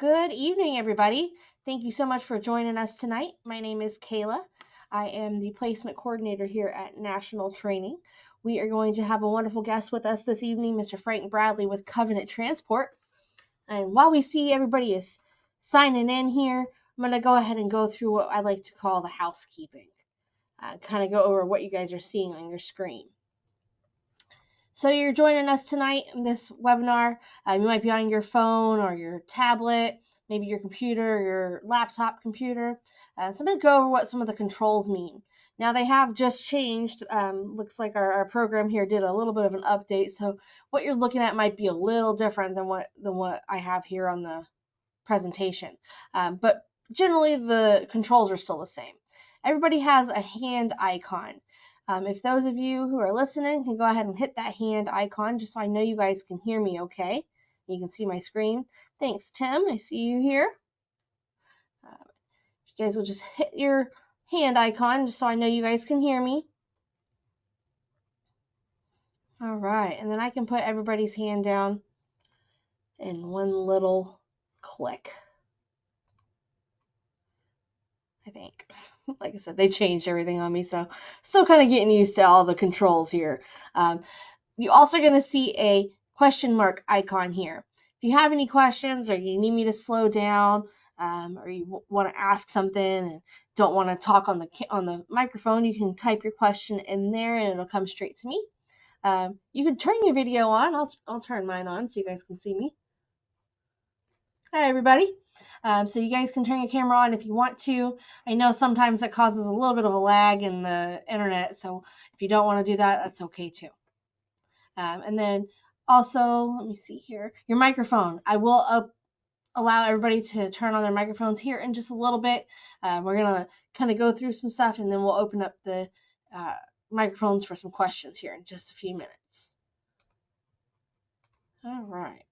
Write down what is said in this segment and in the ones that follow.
Good evening, everybody. Thank you so much for joining us tonight. My name is Kayla. I am the placement coordinator here at National Training. We are going to have a wonderful guest with us this evening, Mr. Frank Bradley with Covenant Transport. And while we see everybody is signing in here, I'm going to go ahead and go through what I like to call the housekeeping. Kind of go over what you guys are seeing on your screen. So you're joining us tonight in this webinar. You might be on your phone or your tablet, maybe your computer, your laptop computer. So I'm going to go over what some of the controls mean. Now they have just changed. Looks like our program here did a little bit of an update. So what you're looking at might be a little different than what I have here on the presentation. But generally the controls are still the same. Everybody has a hand icon. If those of you who are listening can go ahead and hit that hand icon just so I know you guys can hear me okay. You can see my screen. Thanks, Tim. I see you here. You guys will just hit your hand icon just so I know you guys can hear me. All right, and then I can put everybody's hand down in one little click. I think. Like I said, they changed everything on me, so still kind of getting used to all the controls here. You're also going to see a question mark icon here. If you have any questions or you need me to slow down or you want to ask something and don't want to talk on the microphone, you can type your question in there and it'll come straight to me. You can turn your video on. I'll turn mine on so you guys can see me. Hi, everybody. So you guys can turn your camera on if you want to. I know sometimes that causes a little bit of a lag in the internet, so if you don't want to do that, that's okay too. And then also, let me see here, your microphone. I will allow everybody to turn on their microphones here in just a little bit. We're going to kind of go through some stuff, and then we'll open up the microphones for some questions here in just a few minutes. All right.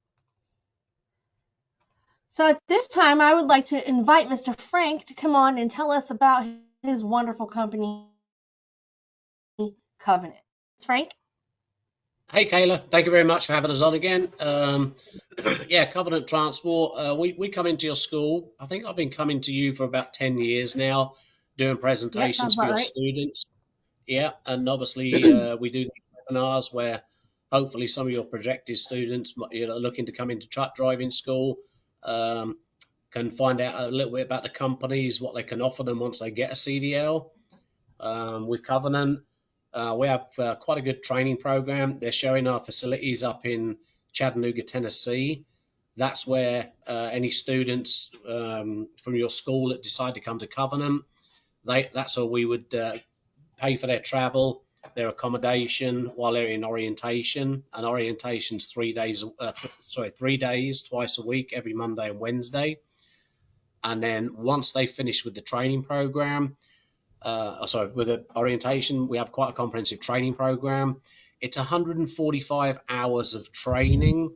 So at this time, I would like to invite Mr. Frank to come on and tell us about his wonderful company, Covenant. Frank? Hey, Kayla. Thank you very much for having us on again. Yeah, Covenant Transport. We come into your school. I think I've been coming to you for about 10 years now, doing presentations for your students. Yeah, and obviously we do these webinars where hopefully some of your projected students looking to come into truck driving school can find out a little bit about the companies, what they can offer them once they get a CDL. With Covenant, we have quite a good training program. They're showing our facilities up in Chattanooga, Tennessee. That's where any students from your school that decide to come to Covenant, that's where we would pay for their travel, their accommodation while they're in orientation. And orientation's 3 days, 3 days, twice a week, every Monday and Wednesday. And then once they finish with the training program, with the orientation, we have quite a comprehensive training program. It's 145 hours of training,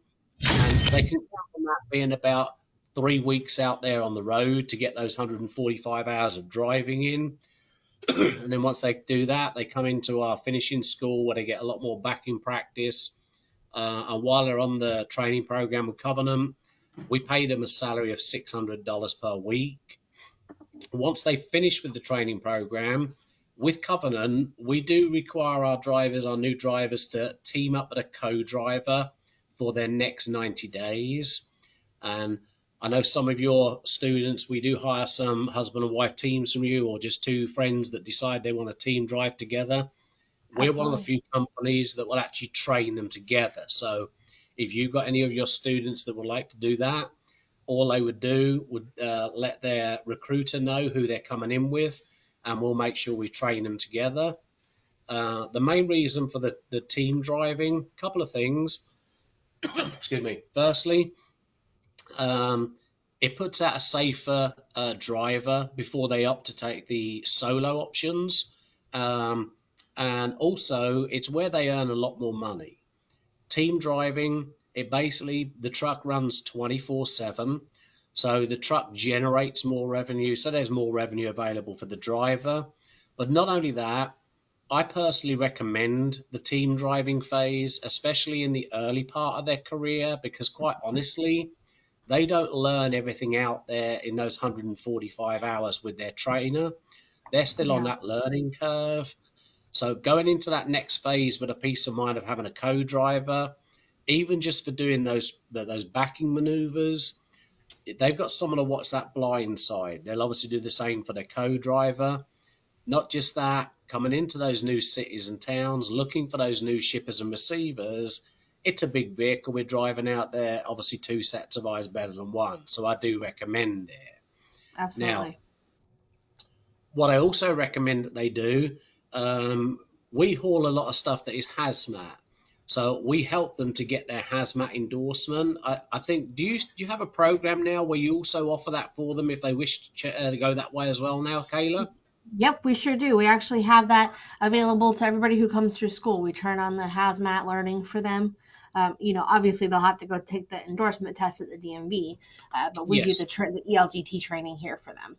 and they can count on that being about 3 weeks out there on the road to get those 145 hours of driving in. And then once they do that, they come into our finishing school where they get a lot more backing practice. And while they're on the training program with Covenant, we pay them a salary of $600 per week. Once they finish with the training program, with Covenant, we do require our new drivers, to team up with a co-driver for their next 90 days. And I know some of your students, we do hire some husband and wife teams from you, or just two friends that decide they want to team drive together. Absolutely. We're one of the few companies that will actually train them together. So if you've got any of your students that would like to do that, all they would do would let their recruiter know who they're coming in with, and we'll make sure we train them together. The main reason for the team driving, a couple of things. Excuse me. Firstly, it puts out a safer driver before they opt to take the solo options. And also, it's where they earn a lot more money. Team driving, the truck runs 24/7. So the truck generates more revenue. So there's more revenue available for the driver. But not only that, I personally recommend the team driving phase, especially in the early part of their career, because quite honestly, They don't learn everything out there in those 145 hours with their trainer. They're still on Yeah, that learning curve. So going into that next phase with a peace of mind of having a co-driver, even just for doing those backing maneuvers, they've got someone to watch that blind side. They'll obviously do the same for their co-driver. Not just that, coming into those new cities and towns, looking for those new shippers and receivers. It's a big vehicle we're driving out there. Obviously, two sets of eyes better than one. So I do recommend it. Now, absolutely. what I also recommend that they do, um, we haul a lot of stuff that is hazmat. So we help them to get their hazmat endorsement. I think, do you have a program now where you also offer that for them if they wish to go that way as well now, Kayla? Yep, we sure do. We actually have that available to everybody who comes through school. We turn on the hazmat learning for them. Obviously they'll have to go take the endorsement test at the DMV, but we do Yes. the ELGT training here for them.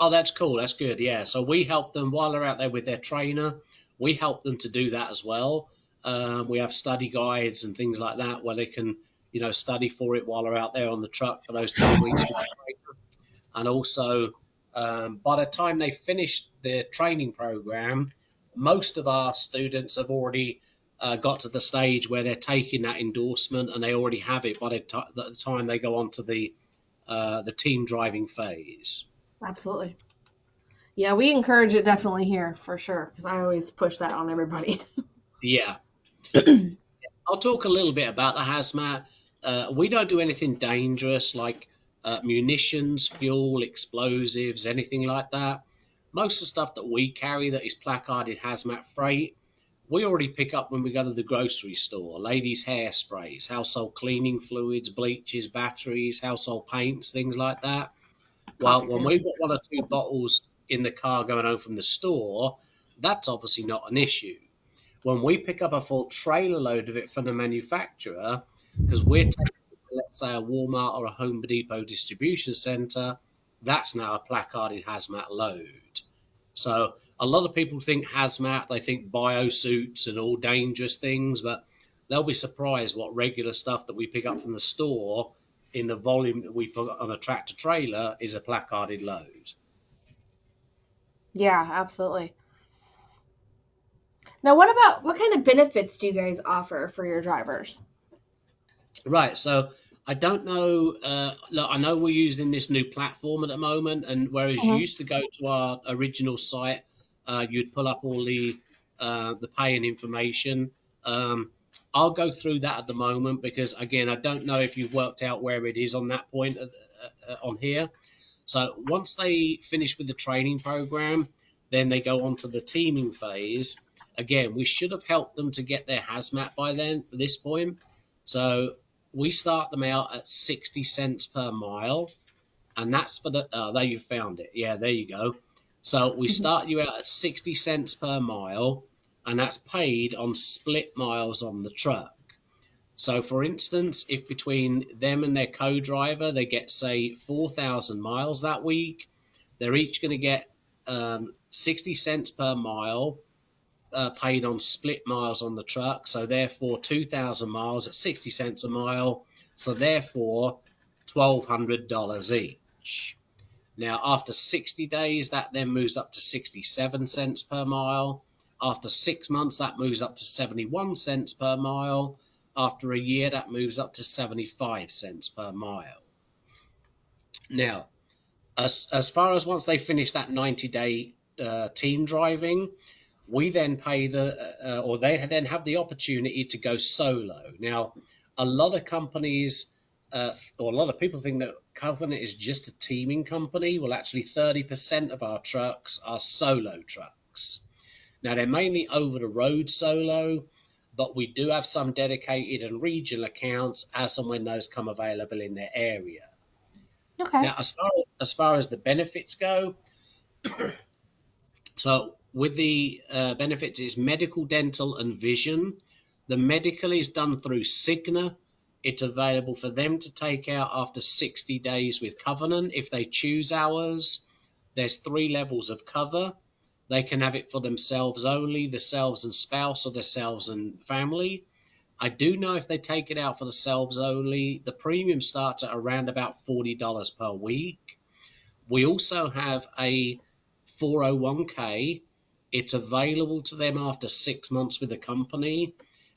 Oh, that's cool. That's good. Yeah. So we help them while they're out there with their trainer. We help them to do that as well. We have study guides and things like that where they can, study for it while they're out there on the truck for those 2 weeks with the trainer. And also, by the time they finish their training program, most of our students have already got to the stage where they're taking that endorsement and they already have it by the time they go on to the team driving phase. Absolutely. Yeah, we encourage it definitely here for sure because I always push that on everybody. Yeah. I'll talk a little bit about the hazmat. We don't do anything dangerous like munitions, fuel, explosives, anything like that. Most of the stuff that we carry that is placarded hazmat freight, we already pick up when we go to the grocery store. Ladies' hairsprays, household cleaning fluids, bleaches, batteries, household paints, things like that. Well, Coffee when creamer. we've got one or two bottles in the car going home from the store, that's obviously not an issue. When we pick up a full trailer load of it from the manufacturer, because we're taking it to, let's say, a Walmart or a Home Depot distribution center, that's now a placarded hazmat load. So a lot of people think hazmat, they think biosuits and all dangerous things, but they'll be surprised what regular stuff that we pick up from the store in the volume that we put on a tractor trailer is a placarded load. Yeah, absolutely. Now, what kind of benefits do you guys offer for your drivers? Right. So I don't know. Look, I know we're using this new platform at the moment, and whereas you Mhm. used to go to our original site, you'd pull up all the paying information. Um, I'll go through that at the moment because again, I don't know if you've worked out where it is on that point on here. So once they finish with the training program, then they go on to the teaming phase. Again, we should have helped them to get their hazmat by then, at this point. So we start them out at 60 cents per mile, and that's for the, there you found it. Yeah, there you go. So we start you out at 60 cents per mile, and that's paid on split miles on the truck. So, for instance, if between them and their co-driver they get say 4,000 miles that week, they're each going to get 60 cents per mile paid on split miles on the truck. So, therefore, 2,000 miles at 60 cents a mile. So, therefore, $1,200 each. Now, after 60 days, that then moves up to 67 cents per mile. After 6 months, that moves up to 71 cents per mile. After a year, that moves up to 75 cents per mile. Now, as far as once they finish that 90-day team driving, we then pay or they then have the opportunity to go solo. Now, a lot of companies, or a lot of people think that Covenant is just a teaming company. Well, actually, 30% of our trucks are solo trucks. Now, they're mainly over the road solo, but we do have some dedicated and regional accounts as and when those come available in their area. Okay. Now, as far as the benefits go, so with the benefits, it's medical, dental, and vision. The medical is done through Cigna. It's available for them to take out after 60 days with Covenant if they choose ours. There's 3 levels of cover. They can have it for themselves only, themselves and spouse, or themselves and family. I do know if they take it out for themselves only, the premium starts at around about $40 per week. We also have a 401k. It's available to them after 6 months with the company.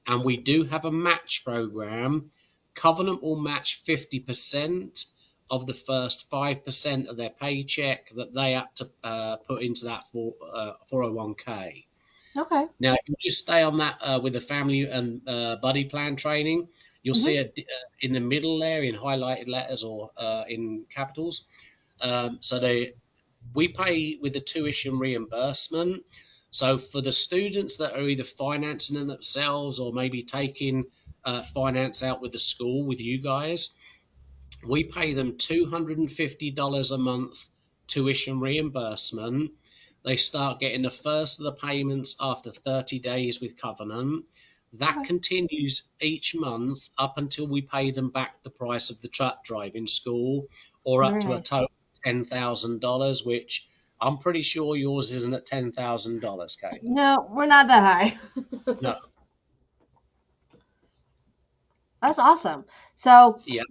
And we do have a match program. Covenant will match 50% of the first 5% of their paycheck that they have to put into that 401k. Okay. Now, if you just stay on that with the family and buddy plan training, you'll see Hmm. in the middle there in highlighted letters or in capitals. So we pay with the tuition reimbursement. So for the students that are either financing it themselves or maybe taking finance out with the school with you guys, we pay them $250 a month tuition reimbursement. They start getting the first of the payments after 30 days with Covenant. That Okay. continues each month up until we pay them back the price of the truck driving school, or up Very to a nice. total of $10,000, which I'm pretty sure yours isn't at $10,000, Kayla. No, we're not that high. No. That's awesome. So Yeah,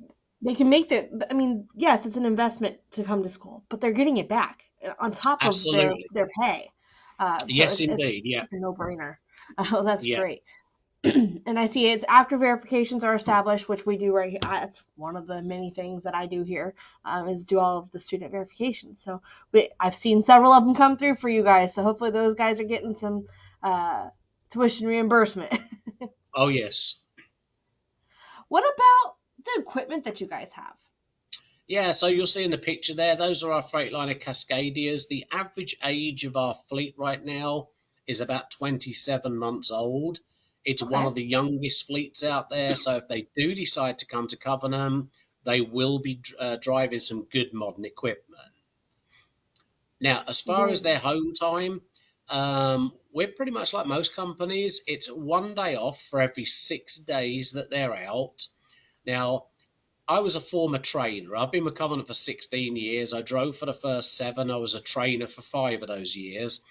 they can make I mean, yes, it's an investment to come to school, but they're getting it back on top of absolutely. their pay. So Yes, it's indeed. Yeah, a no brainer. Oh, that's yeah. great. And I see it's after verifications are established, which we do right here. That's one of the many things that I do here, is do all of the student verifications. So I've seen several of them come through for you guys. So hopefully those guys are getting some uh, tuition reimbursement. Oh, yes. What about the equipment that you guys have? Yeah, so you'll see in the picture there, those are our Freightliner Cascadias. The average age of our fleet right now is about 27 months old. It's one Okay, of the youngest fleets out there, so if they do decide to come to Covenant, they will be driving some good modern equipment. Now, as far as very their home time, we're pretty much like most companies. It's 1 day off for every 6 days that they're out. Now, I was a former trainer. I've been with Covenant for 16 years. I drove for the first 7. I was a trainer for 5 of those years.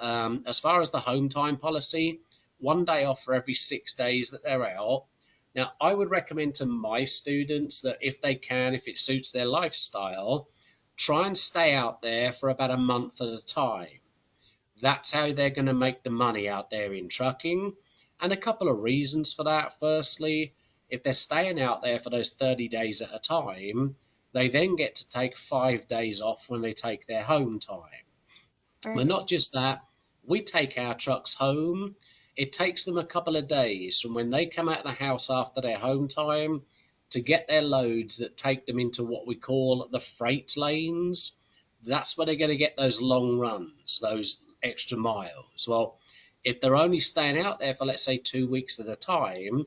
As far as the home time policy, 1 day off for every 6 days that they're out. Now, I would recommend to my students that if they can, if it suits their lifestyle, try and stay out there for about a month at a time. That's how they're going to make the money out there in trucking. And a couple of reasons for that. Firstly, if they're staying out there for those 30 days at a time, they then get to take 5 days off when they take their home time. very But good. not just that, we take our trucks home. It takes them a couple of days from when they come out of the house after their home time to get their loads that take them into what we call the freight lanes. That's where they're going to get those long runs, those extra miles. Well, if they're only staying out there for, let's say, 2 weeks at a time,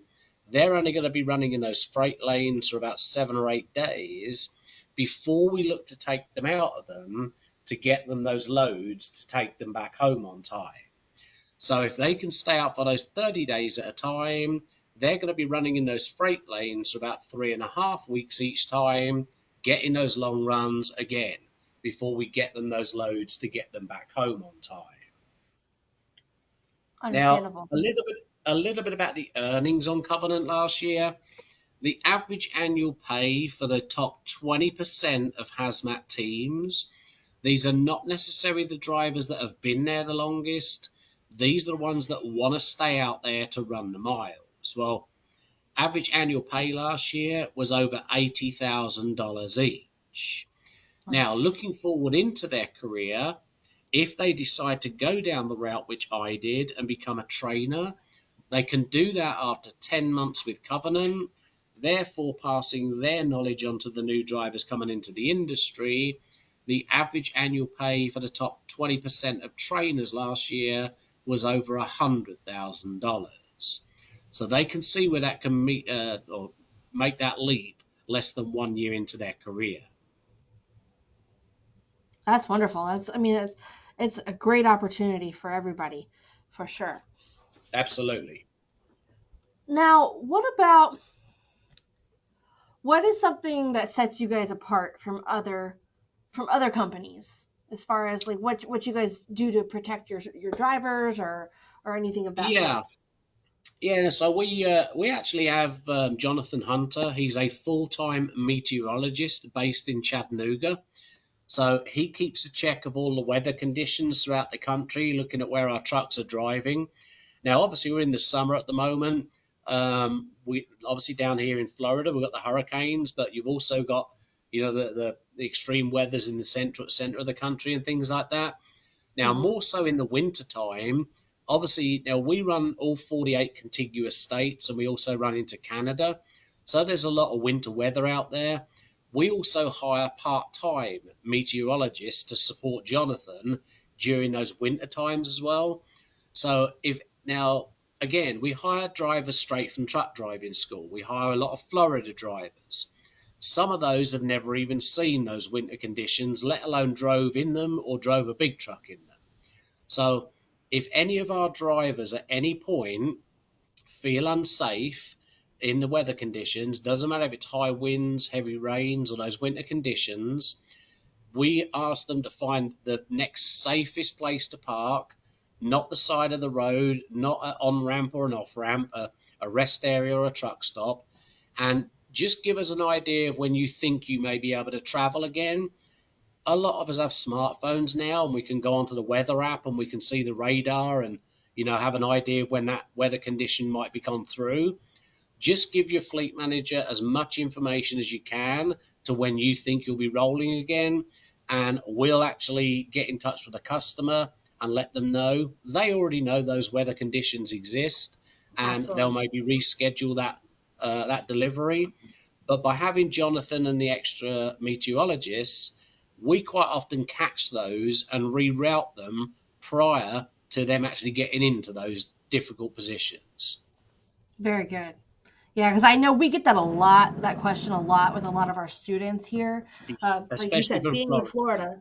they're only going to be running in those freight lanes for about 7 or 8 days before we look to take them out of them to get them those loads to take them back home on time. So if they can stay out for those 30 days at a time, they're going to be running in those freight lanes for about 3.5 weeks each time, getting those long runs again before we get them those loads to get them back home on time. Now, Understandable. a little bit about the earnings on Covenant last year. The average annual pay for the top 20% of hazmat teams, these are not necessarily the drivers that have been there the longest. These are the ones that want to stay out there to run the miles. Well, average annual pay last year was over $80,000 each. Now, Nice. looking forward into their career, if they decide to go down the route which I did and become a trainer, they can do that after 10 months with Covenant, therefore passing their knowledge on to the new drivers coming into the industry. The average annual pay for the top 20% of trainers last year was over $100,000. So they can see where that can meet or make that leap less than 1 year into their career. That's wonderful. I mean, it's a great opportunity for everybody, for sure. Absolutely. Now, what is something that sets you guys apart from other companies as far as like what you guys do to protect your drivers or anything of that Yeah. sort? Yeah, so we actually have Jonathan Hunter. He's a full-time meteorologist based in Chattanooga. So he keeps a check of all the weather conditions throughout the country, looking at where our trucks are driving. Now, obviously, we're in the summer at the moment. We obviously down here in Florida, we've got the hurricanes, but you've also got, the extreme weathers in the center of the country and things like that. Now, Hmm. more so in the winter time, obviously, now we run all 48 contiguous states and we also run into Canada. So there's a lot of winter weather out there. We also hire part time meteorologists to support Jonathan during those winter times as well. So if now, again, we hire drivers straight from truck driving school. We hire a lot of Florida drivers. Some of those have never even seen those winter conditions, let alone drove in them or drove a big truck in them. So if any of our drivers at any point feel unsafe in the weather conditions, doesn't matter if it's high winds, heavy rains, or those winter conditions, we ask them to find the next safest place to park, not the side of the road, not an on ramp or an off ramp, a rest area or a truck stop, and just give us an idea of when you think you may be able to travel again. A lot of us have smartphones now, and we can go onto the weather app and we can see the radar and have an idea of when that weather condition might be gone through. Just give your fleet manager as much information as you can to when you think you'll be rolling again, and we'll actually get in touch with the customer and let them know. They already know those weather conditions exist, and they'll Absolutely. maybe reschedule that delivery. But by having Jonathan and the extra meteorologists, we quite often catch those and reroute them prior to them actually getting into those difficult positions. Very good. Yeah, because I know we get that a lot, that question a lot with a lot of our students here. Like you Especially said, from being in Florida. Florida, a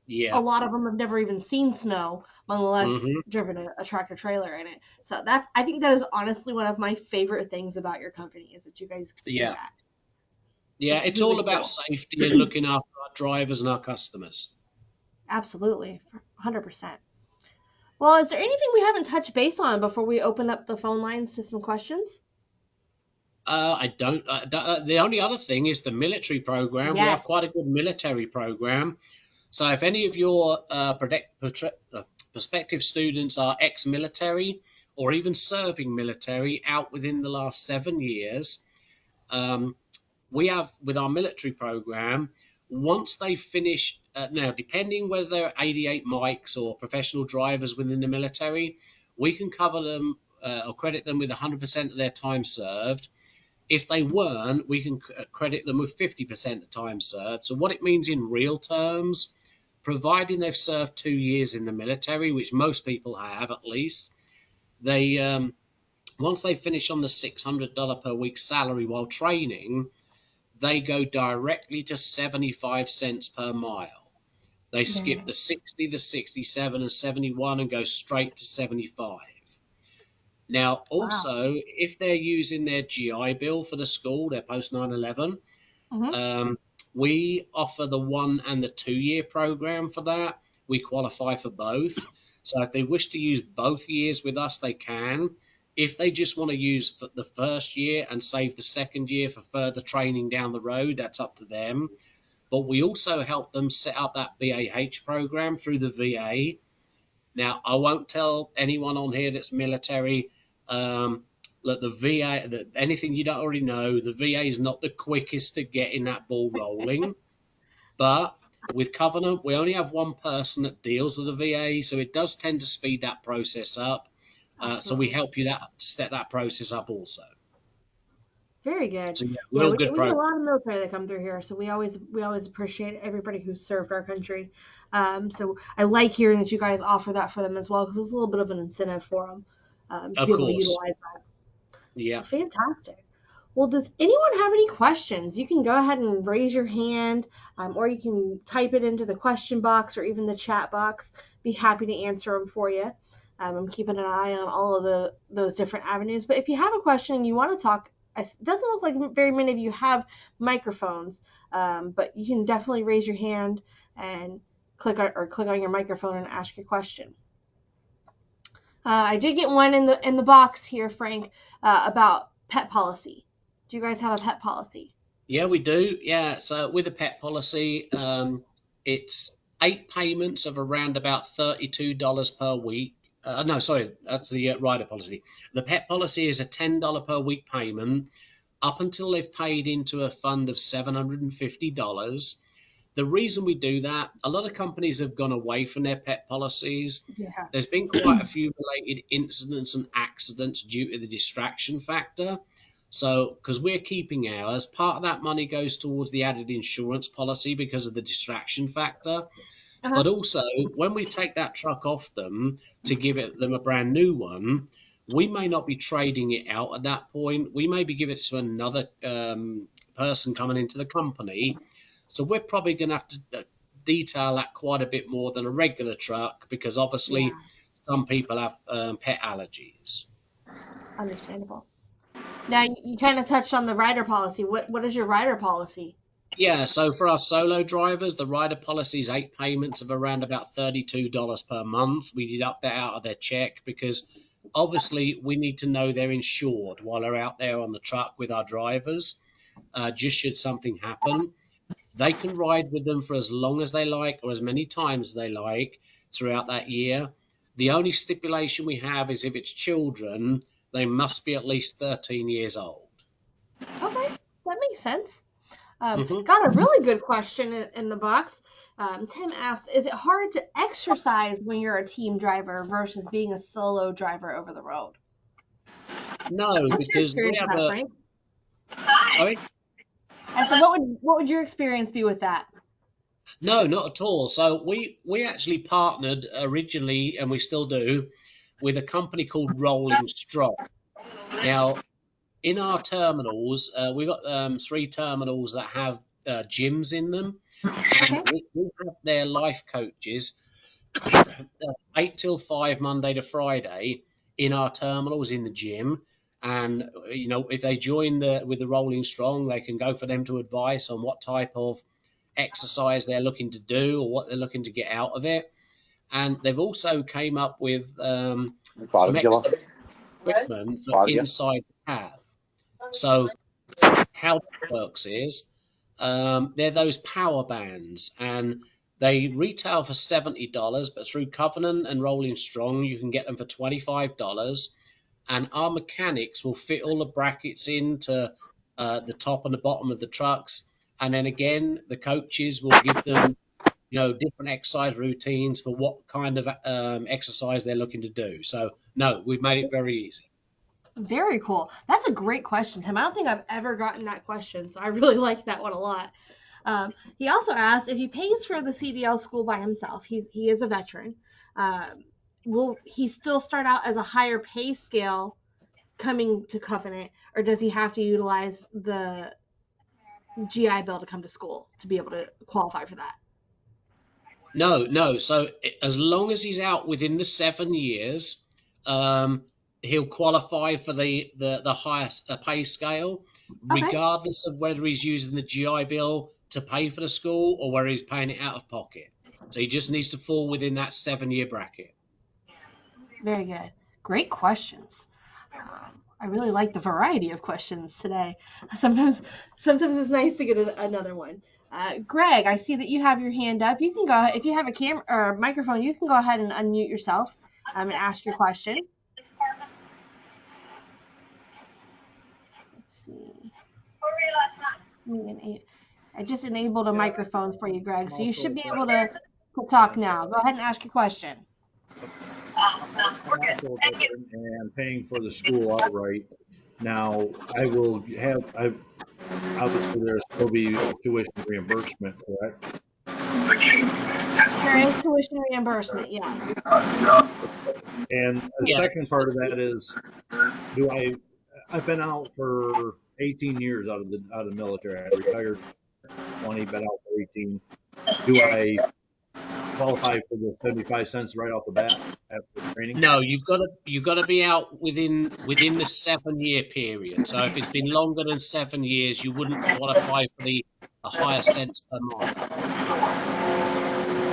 Yeah. lot of them have never even seen snow, much less Hmm. driven a tractor trailer in it. So I think that is honestly one of my favorite things about your company is that you guys do Yeah. that. Yeah. That's It's really all about cool. safety and looking after our drivers and our customers. Absolutely, 100%. Well, is there anything we haven't touched base on before we open up the phone lines to some questions? I don't. The only other thing is the military program. We Yes. have quite a good military program. So if any of your prospective students are ex-military or even serving military out within the last 7 years, um, we have with our military program, once they finish, now depending whether they're 88 mics or professional drivers within the military, we can cover them or credit them with 100% of their time served. If they weren't, we can credit them with 50% of time served. So what it means in real terms, providing they've served 2 years in the military, which most people have at least, they once they finish on the $600 per week salary while training, they go directly to 75 cents per mile. They Very skip the nice. 60, the 67, and 71 and go straight to 75. Now, Wow. also, if they're using their GI Bill for the school, their post 9/11, Hmm. um, we offer the 1 and the 2 year program for that. We qualify for both. So if they wish to use both years with us, they can. If they just want to use the first year and save the second year for further training down the road, that's up to them. But we also help them set up that BAH program through the VA. Now, I won't tell anyone on here that's military. That the VA, that anything you don't already know, the VA is not the quickest to getting that ball rolling. But with Covenant, we only have one person that deals with the VA, so it does tend to speed that process up. So we Absolutely. help you set that process up also. Very good. So yeah, Yeah, real good we get a program. lot of military that come through here, so we always appreciate everybody who's served our country. So I like hearing that you guys offer that for them as well because it's a little bit of an incentive for them to Of be able to course. utilize that. Yeah. Well, fantastic. Well, does anyone have any questions? You can go ahead and raise your hand, or you can type it into the question box or even the chat box. Be happy to answer them for you. I'm keeping an eye on all of those different avenues. But if you have a question and you want to talk, it doesn't look like very many of you have microphones, but you can definitely raise your hand and click on your microphone and ask your question. I did get one in the box here, Frank, about pet policy. Do you guys have a pet policy? Yeah, we do. Yeah, so with a pet policy, it's 8 payments of around about $32 per week. No, sorry, that's the rider policy. The pet policy is a $10 per week payment up until they've paid into a fund of $750. The reason we do that, a lot of companies have gone away from their pet policies. Yeah. There's been quite a few related incidents and accidents due to the distraction factor. So, because we're keeping ours, part of that money goes towards the added insurance policy because of the distraction factor. Uh-huh. But also, when we take that truck off them to give them a brand new one, we may not be trading it out at that point. We may be giving it to another person coming into the company. So we're probably going to have to detail that quite a bit more than a regular truck because obviously Yeah. some people have pet allergies. Understandable. Now you kind of touched on the rider policy. What is your rider policy? Yeah, so for our solo drivers, the rider policy is 8 payments of around about $32 per month. We deduct that out of their check because obviously we need to know they're insured while they're out there on the truck with our drivers. Just should something happen, they can ride with them for as long as they like or as many times as they like throughout that year. The only stipulation we have is if it's children, they must be at least 13 years old. Okay, that makes sense. Hmm. Got a really good question in the box. Tim asked, "Is it hard to exercise when you're a team driver versus being a solo driver over the road?" No, What's your because we experience with have that, a. Frank? Sorry? I said, what would your experience be with that? No, not at all. So we actually partnered originally, and we still do, with a company called Rolling Strong. Now, in our terminals, we've got 3 terminals that have gyms in them, and Okay. we have their life coaches 8 till 5 Monday to Friday in our terminals in the gym. And if they join the with the Rolling Strong, they can go for them to advice on what type of exercise they're looking to do or what they're looking to get out of it. And they've also came up with some extra equipment for inside the cab. So how that works is they're those power bands, and they retail for $70, but through Covenant and Rolling Strong, you can get them for $25. And our mechanics will fit all the brackets into the top and the bottom of the trucks. And then again, the coaches will give them, different exercise routines for what kind of exercise they're looking to do. So, no, we've made it very easy. Very cool. That's a great question, Tim. I don't think I've ever gotten that question, so I really like that one a lot. He also asked if he pays for the CDL school by himself. He is a veteran. Um, will he still start out as a higher pay scale coming to Covenant, or does he have to utilize the GI Bill to come to school to be able to qualify for that? No, no. So as long as he's out within the 7 years, um, he'll qualify for the highest pay scale, Okay, regardless of whether he's using the GI Bill to pay for the school or whether he's paying it out of pocket. So he just needs to fall within that 7 year bracket. very good. Great questions. I really like the variety of questions today. Sometimes, sometimes it's nice to get another one. Greg, I see that you have your hand up. You can go if you have a camera or a microphone. You can go ahead and unmute yourself and ask your question. Let's see. I just enabled a Yeah, microphone for you, Greg, I'm so you also should a be able veteran. to talk And now. Go ahead and ask your question. I'm also a veteran and paying for the school outright. Now, I will have, I obviously there'll still be tuition reimbursement, correct? There is tuition reimbursement, yes. And the Yeah. second part of that is, do I've been out for 18 years out of the military. I retired 20, been out for 18. Do I qualify for the 75 cents right off the bat after training? No, you've got to be out within the 7 year period. So if it's been longer than 7 years, you wouldn't qualify for the higher cents per mile.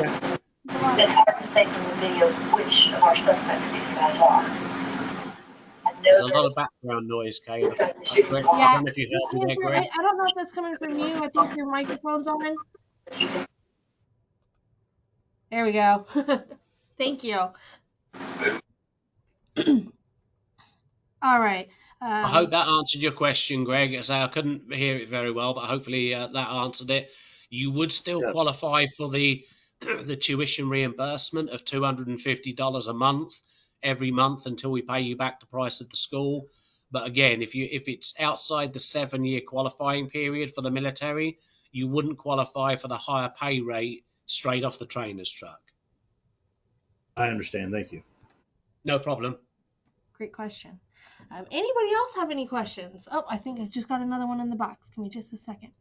Okay. It's hard to say from the video which of our suspects these guys are. I know There's a lot of background noise, Caleb. I Yeah, don't know if you heard me there, Andrew, Greg. I don't know if that's coming from you. I think your microphone's on. There we go. Thank you. All right. I hope that answered your question, Greg. As I couldn't hear it very well, but hopefully that answered it. You would still qualify for the the tuition reimbursement of $250 a month every month until we pay you back the price of the school. But again, if it's outside the 7-year qualifying period for the military, you wouldn't qualify for the higher pay rate straight off the trainer's truck. I understand. Thank you. No problem. Great question. Anybody else have any questions? Oh, I think I just got another one in the box. Give me just a second.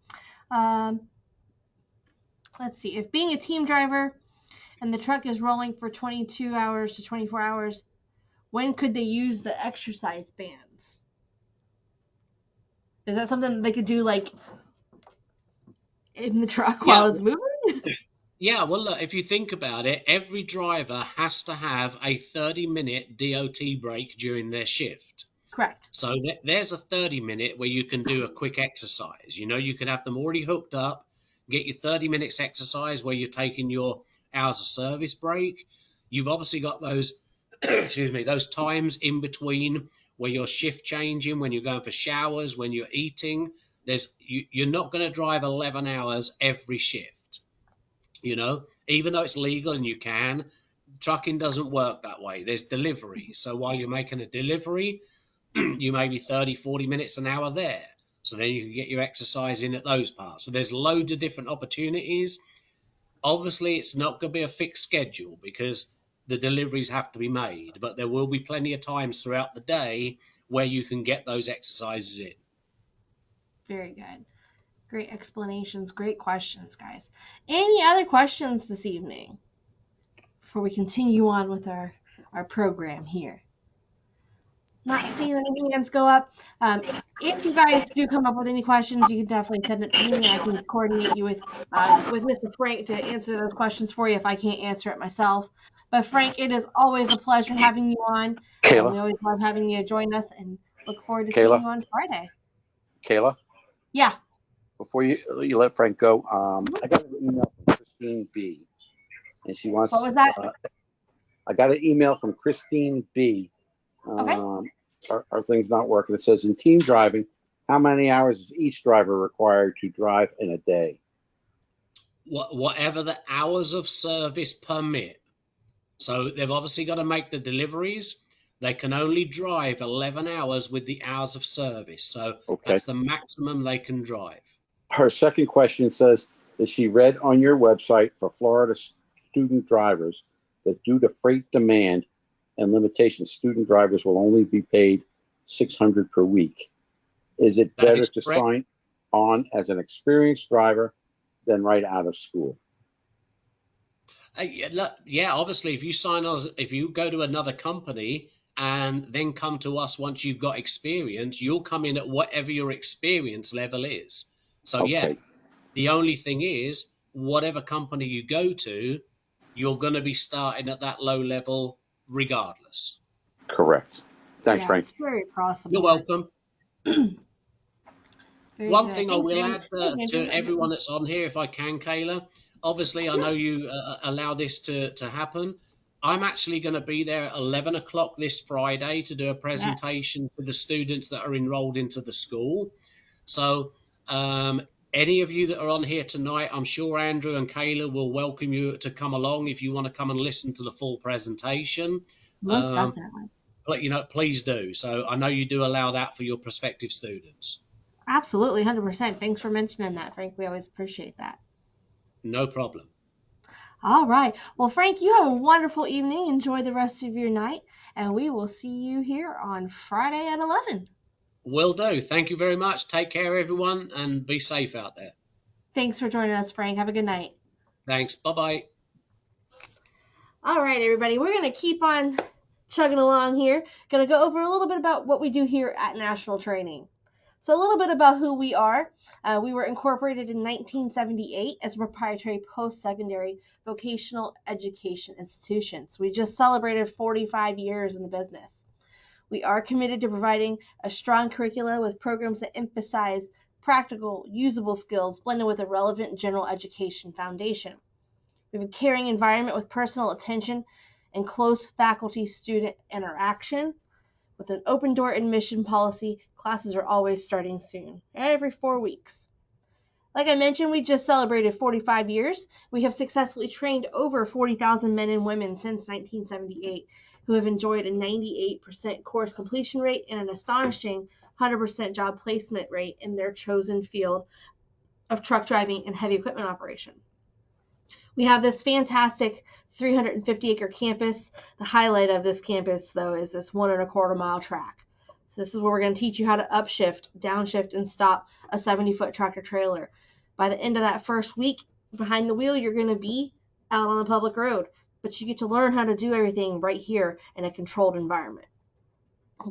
Let's see. If being a team driver and the truck is rolling for 22 hours to 24 hours, when could they use the exercise bands? Is that something that they could do like in the truck while it's moving? Yeah, well, look, if you think about it, every driver has to have a 30-minute DOT break during their shift. Correct. So there's a 30-minute where you can do a quick exercise. You can have them already hooked up, get your 30 minutes exercise where you're taking your hours of service break. You've obviously got those, excuse me, those times in between where you're shift changing, when you're going for showers, when you're eating. You're not going to drive 11 hours every shift. Even though it's legal and you can, trucking doesn't work that way. There's delivery. So while you're making a delivery, you may be 30, 40 minutes an hour there. So then you can get your exercise in at those parts. So there's loads of different opportunities. Obviously, it's not going to be a fixed schedule because the deliveries have to be made, but there will be plenty of times throughout the day where you can get those exercises in. Very good. Great explanations, great questions, guys. Any other questions this evening before we continue on with our program here? Not seeing any hands go up. If you guys do come up with any questions, you can definitely send it to me. I can coordinate you with Mr. Frank to answer those questions for you if I can't answer it myself. But Frank, it is always a pleasure having you on. Kayla? We always love having you join us and look forward to seeing you on Friday. Kayla? Yeah. Before you let Frank go, I got an email from Christine B. And she wants. What was that? I got an email from Christine B. Okay. Our thing's not working. It says in team driving, how many hours is each driver required to drive in a day? Whatever the hours of service permit. So they've obviously got to make the deliveries. They can only drive 11 hours with the hours of service. So that's the maximum they can drive. Her second question says that she read on your website for Florida student drivers that due to freight demand and limitations, student drivers will only be paid $600 per week. Is it better to sign on as an experienced driver than right out of school? Yeah, obviously, if you go to another company and then come to us once you've got experience, you'll come in at whatever your experience level is. So yeah, the only thing is, whatever company you go to, you're going to be starting at that low level regardless. Correct. Thanks, Frank. It's very possible. You're welcome. One thing I Thanks, will add to everyone that's on here, if I can, Kayla, obviously I know you allow this to happen. I'm actually going to be there at 11 o'clock this Friday to do a presentation to the students that are enrolled into the school. So any of you that are on here tonight, I'm sure Andrew and Kayla will welcome you to come along if you want to come and listen to the full presentation. Most definitely. But, please do. So I know you do allow that for your prospective students. Absolutely, 100%. Thanks for mentioning that, Frank. We always appreciate that. No problem. All right. Well, Frank, you have a wonderful evening. Enjoy the rest of your night, and we will see you here on Friday at 11. Will do. Thank you very much. Take care, everyone, and be safe out there. Thanks for joining us, Frank. Have a good night. Thanks. Bye-bye. All right, everybody. We're going to keep on chugging along here. Going to go over a little bit about what we do here at National Training. So a little bit about who we are. We were incorporated in 1978 as a proprietary post-secondary vocational education institution. So we just celebrated 45 years in the business. We are committed to providing a strong curricula with programs that emphasize practical, usable skills blended with a relevant general education foundation. We have a caring environment with personal attention and close faculty-student interaction. With an open door admission policy, classes are always starting soon, every 4 weeks. Like I mentioned, we just celebrated 45 years. We have successfully trained over 40,000 men and women since 1978 who have enjoyed a 98% course completion rate and an astonishing 100% job placement rate in their chosen field of truck driving and heavy equipment operation. We have this fantastic 350-acre campus. The highlight of this campus, though, is this 1.25 mile track. So this is where we're going to teach you how to upshift, downshift, and stop a 70-foot tractor trailer. By the end of that first week behind the wheel, you're going to be out on the public road, but you get to learn how to do everything right here in a controlled environment.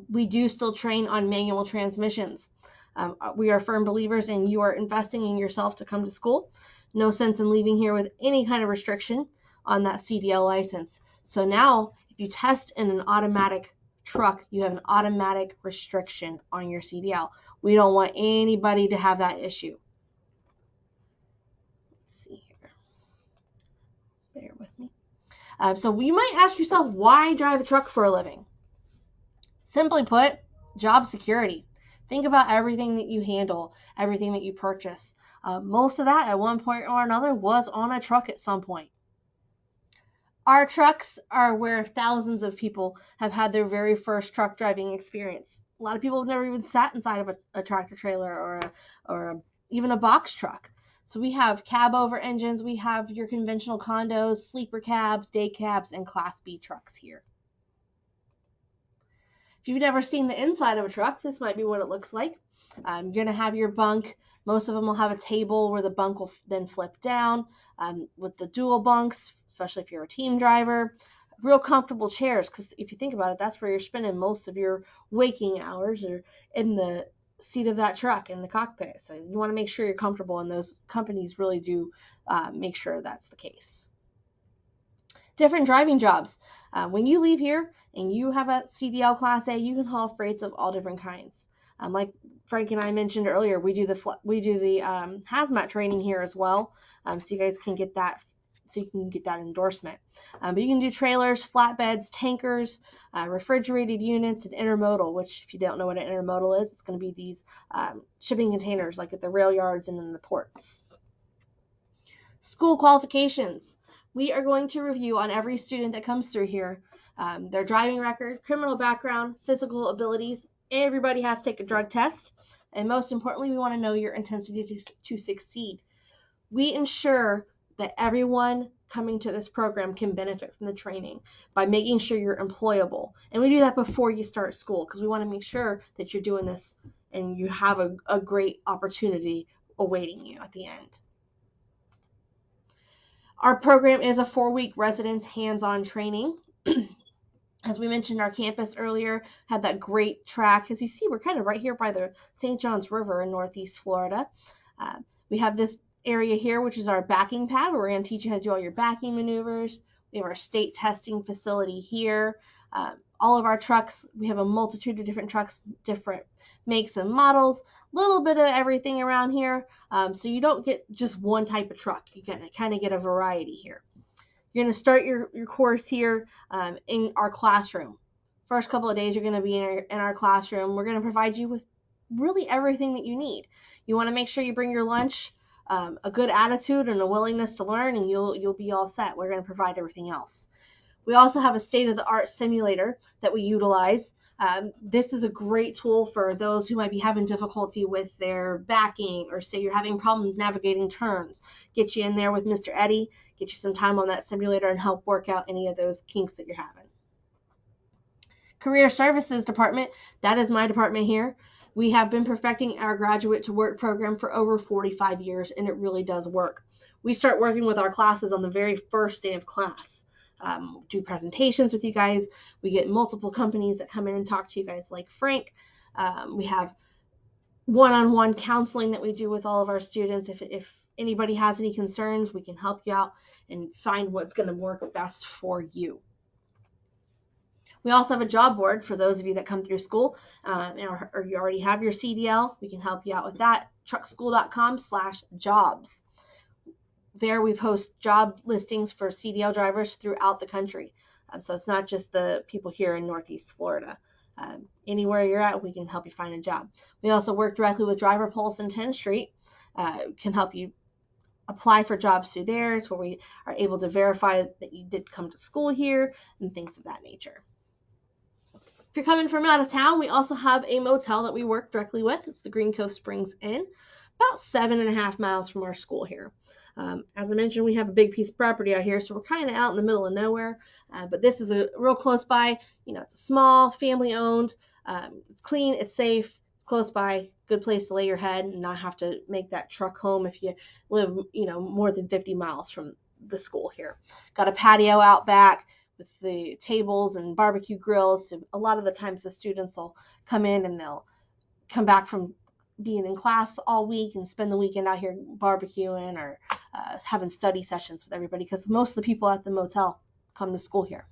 We do still train on manual transmissions. We are firm believers in you are investing in yourself to come to school. No sense in leaving here with any kind of restriction on that CDL license. So now, if you test in an automatic truck, you have an automatic restriction on your CDL. We don't want anybody to have that issue. Let's see here. Bear with me. So you might ask yourself, why drive a truck for a living? Simply put, job security. Think about everything that you handle, everything that you purchase. Most of that at one point or another was on a truck at some point. Our trucks are where thousands of people have had their very first truck driving experience. A lot of people have never even sat inside of a tractor trailer or even a box truck. So we have cab over engines, we have your conventional condos, sleeper cabs, day cabs, and Class B trucks here. If you've never seen the inside of a truck, this might be what it looks like. You're going to have your bunk. Most of them will have a table where the bunk will then flip down with the dual bunks, especially if you're a team driver. Real comfortable chairs, because if you think about it, that's where you're spending most of your waking hours, or in the seat of that truck in the cockpit. So you want to make sure you're comfortable, and those companies really do make sure that's the case. Different driving jobs. When you leave here and you have a CDL Class A, you can haul freights of all different kinds. Like Frank and I mentioned earlier, we do the hazmat training here as well, so you guys can get that. So you can get that endorsement. But you can do trailers, flatbeds, tankers, refrigerated units, and intermodal. Which, if you don't know what an intermodal is, it's going to be these shipping containers, like at the rail yards and in the ports. School qualifications. We are going to review on every student that comes through here, their driving record, criminal background, physical abilities. Everybody has to take a drug test. And most importantly, we want to know your intensity to succeed. We ensure that everyone coming to this program can benefit from the training by making sure you're employable. And we do that before you start school, because we want to make sure that you're doing this and you have a great opportunity awaiting you at the end. Our program is a 4-week residence hands-on training. As we mentioned, our campus earlier had that great track. As you see, we're kind of right here by the St. Johns River in Northeast Florida. We have this area here, which is our backing pad, where we're going to teach you how to do all your backing maneuvers. We have our state testing facility here. All of our trucks, we have a multitude of different trucks, different makes and models, a little bit of everything around here. So you don't get just one type of truck. You kind of get a variety here. You're going to start your course here in our classroom. First couple of days, you're going to be in our classroom. We're going to provide you with really everything that you need. You want to make sure you bring your lunch, a good attitude, and a willingness to learn, and you'll be all set. We're going to provide everything else. We also have a state-of-the-art simulator that we utilize. This is a great tool for those who might be having difficulty with their backing, or say you're having problems navigating turns. Get you in there with Mr. Eddie, get you some time on that simulator, and help work out any of those kinks that you're having. Career Services Department, that is my department here. We have been perfecting our Graduate to Work program for over 45 years, and it really does work. We start working with our classes on the very first day of class. Do presentations with you guys. We get multiple companies that come in and talk to you guys, like Frank. We have one-on-one counseling that we do with all of our students. If anybody has any concerns, we can help you out and find what's going to work best for you. We also have a job board for those of you that come through school, or you already have your CDL. We can help you out with that. truckschool.com/jobs. There we post job listings for CDL drivers throughout the country. So it's not just the people here in Northeast Florida. Anywhere you're at, we can help you find a job. We also work directly with Driver Pulse and 10th Street. Can help you apply for jobs through there. It's where we are able to verify that you did come to school here and things of that nature. If you're coming from out of town, we also have a motel that we work directly with. It's the Green Cove Springs Inn, about 7.5 miles from our school here. As I mentioned, we have a big piece of property out here, so we're kind of out in the middle of nowhere. But this is a real close by. It's a small, family-owned. It's clean, it's safe, it's close by. Good place to lay your head and not have to make that truck home if you live, more than 50 miles from the school here. Got a patio out back with the tables and barbecue grills. So a lot of the times the students will come in and they'll come back from being in class all week and spend the weekend out here barbecuing or having study sessions with everybody, because most of the people at the motel come to school here.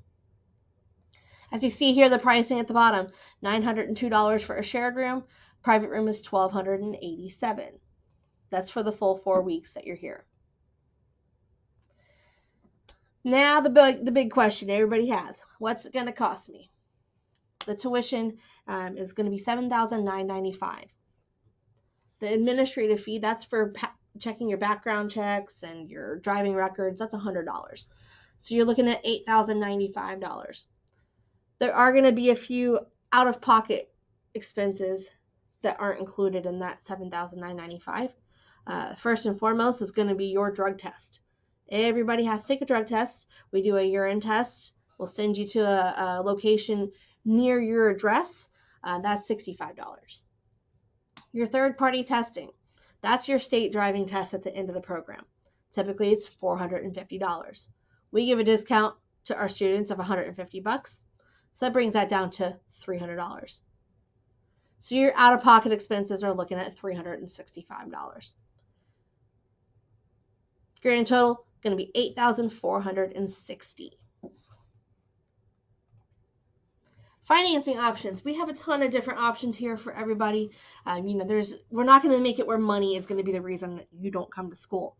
As you see here, the pricing at the bottom, $902 for a shared room. Private room is $1,287. That's for the full 4 weeks that you're here. Now the big question everybody has: what's it going to cost me? The tuition is going to be $7,995. The administrative fee, that's for checking your background checks and your driving records, that's $100. So you're looking at $8,095. There are going to be a few out-of-pocket expenses that aren't included in that $7,995. First and foremost is going to be your drug test. Everybody has to take a drug test. We do a urine test. We'll send you to a location near your address. That's $65. Your third-party testing, that's your state driving test at the end of the program. Typically, it's $450. We give a discount to our students of $150, so that brings that down to $300. So your out-of-pocket expenses are looking at $365. Grand total going to be $8,460. Financing options. We have a ton of different options here for everybody. We're not going to make it where money is going to be the reason that you don't come to school.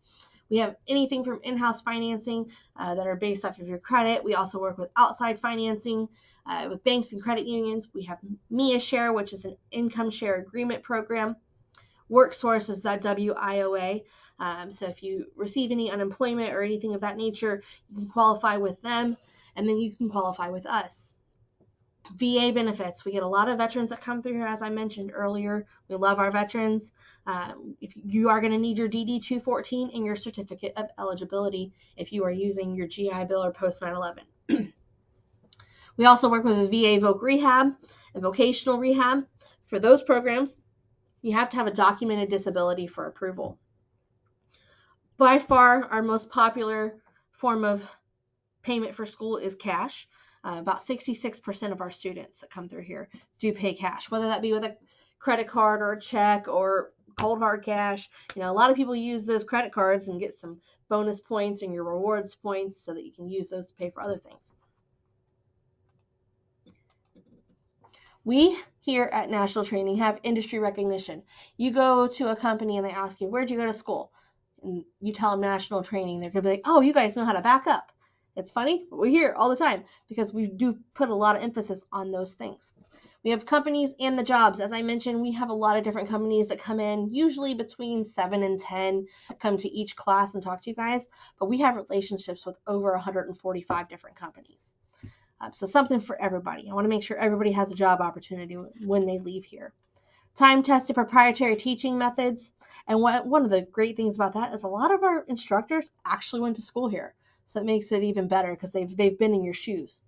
We have anything from in-house financing that are based off of your credit. We also work with outside financing with banks and credit unions. We have MIA Share, which is an income share agreement program. WorkSource is that WIOA. So if you receive any unemployment or anything of that nature, you can qualify with them, and then you can qualify with us. VA benefits. We get a lot of veterans that come through here, as I mentioned earlier. We love our veterans. If you are going to need your DD-214 and your certificate of eligibility if you are using your GI Bill or post 9/11. We also work with a VA voc rehab and vocational rehab. For those programs, you have to have a documented disability for approval. By far, our most popular form of payment for school is cash. About 66% of our students that come through here do pay cash, whether that be with a credit card or a check or cold hard cash. A lot of people use those credit cards and get some bonus points and your rewards points so that you can use those to pay for other things. We here at National Training have industry recognition. You go to a company and they ask you, where'd you go to school? And you tell them National Training. They're going to be like, oh, you guys know how to back up. It's funny, but we're here all the time because we do put a lot of emphasis on those things. We have companies and the jobs. As I mentioned, we have a lot of different companies that come in, usually between 7 and 10, come to each class and talk to you guys. But we have relationships with over 145 different companies. So something for everybody. I want to make sure everybody has a job opportunity when they leave here. Time-tested proprietary teaching methods. And one of the great things about that is a lot of our instructors actually went to school here. So it makes it even better because they've been in your shoes.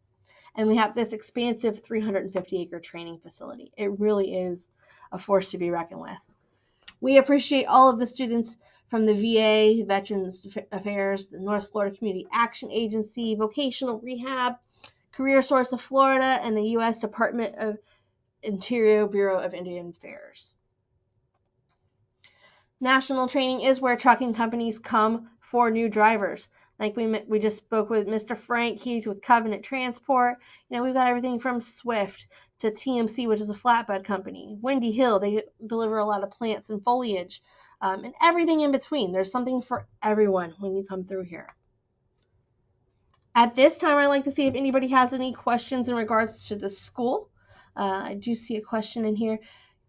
And we have this expansive 350-acre training facility. It really is a force to be reckoned with. We appreciate all of the students from the VA, Veterans Affairs, the North Florida Community Action Agency, Vocational Rehab, Career Source of Florida, and the U.S. Department of Interior Bureau of Indian Affairs. National training is where trucking companies come for new drivers. Like we just spoke with Mr. Frank, he's with Covenant Transport. We've got everything from Swift to TMC, which is a flatbed company. Windy Hill, they deliver a lot of plants and foliage, and everything in between. There's something for everyone when you come through here. At this time, I'd like to see if anybody has any questions in regards to the school. I do see a question in here.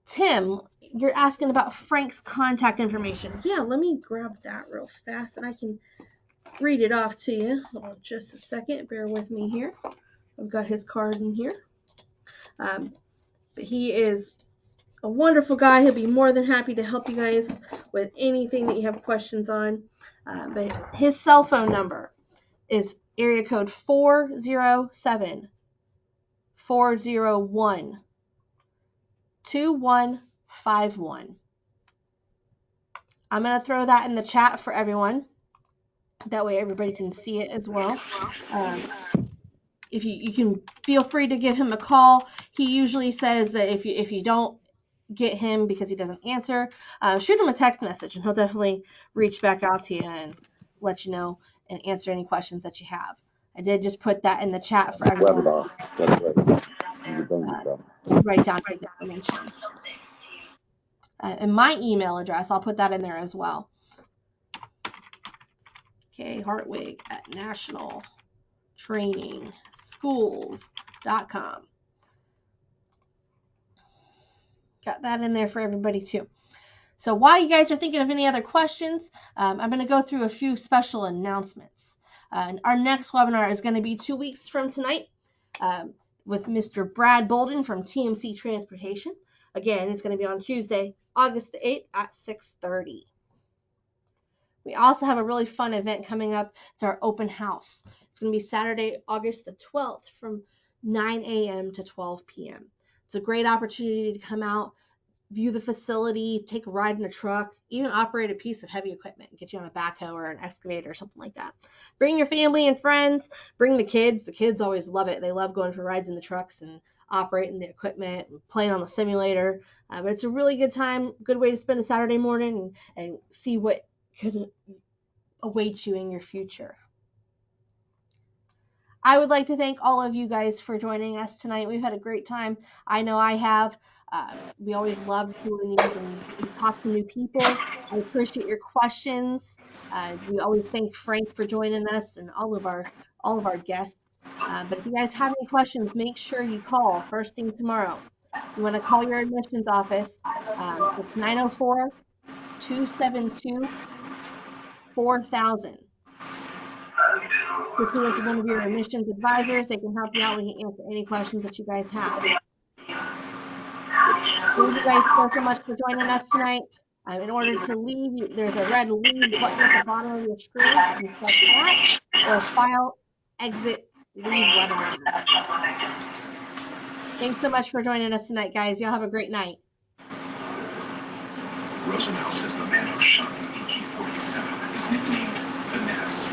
Tim, you're asking about Frank's contact information. Yeah, let me grab that real fast and I can read it off to you. Hold on just a second. Bear with me here. I've got his card in here. But he is a wonderful guy. He'll be more than happy to help you guys with anything that you have questions on. But his cell phone number is area code 407-401-2151. I'm going to throw that in the chat for everyone. That way everybody can see it as well. If you can feel free to give him a call. He usually says that if you don't get him because he doesn't answer, shoot him a text message and he'll definitely reach back out to you and let you know and answer any questions that you have. I did just put that in the chat for everyone. Write down his information. And my email address, I'll put that in there as well. Okay, Hartwig at nationaltrainingschools.com. Got that in there for everybody too. So while you guys are thinking of any other questions, I'm going to go through a few special announcements. Our next webinar is going to be 2 weeks from tonight with Mr. Brad Bolden from TMC Transportation. Again, it's going to be on Tuesday, August the 8th at 6:30. We also have a really fun event coming up. It's our open house. It's going to be Saturday, August the 12th from 9 a.m. to 12 p.m. It's a great opportunity to come out, view the facility, take a ride in a truck, even operate a piece of heavy equipment, get you on a backhoe or an excavator or something like that. Bring your family and friends, bring the kids. The kids always love it. They love going for rides in the trucks and operating the equipment and playing on the simulator. But it's a really good time, good way to spend a Saturday morning and see what could await you in your future. I would like to thank all of you guys for joining us tonight. We've had a great time. I know I have. We always love doing these and talk to new people. I appreciate your questions. We always thank Frank for joining us and all of our guests. But if you guys have any questions, make sure you call first thing tomorrow. You want to call your admissions office. It's 904-272-4000. To see with one of your admissions advisors. They can help you out. We can answer any questions that you guys have. Thank you guys so much for joining us tonight. In order to leave, there's a red leave button at the bottom of your screen. You can press that or file, exit, leave webinar. Thanks so much for joining us tonight, guys. Y'all have a great night. Roosevelt says the man who shot the AG-47 is nicknamed Finesse.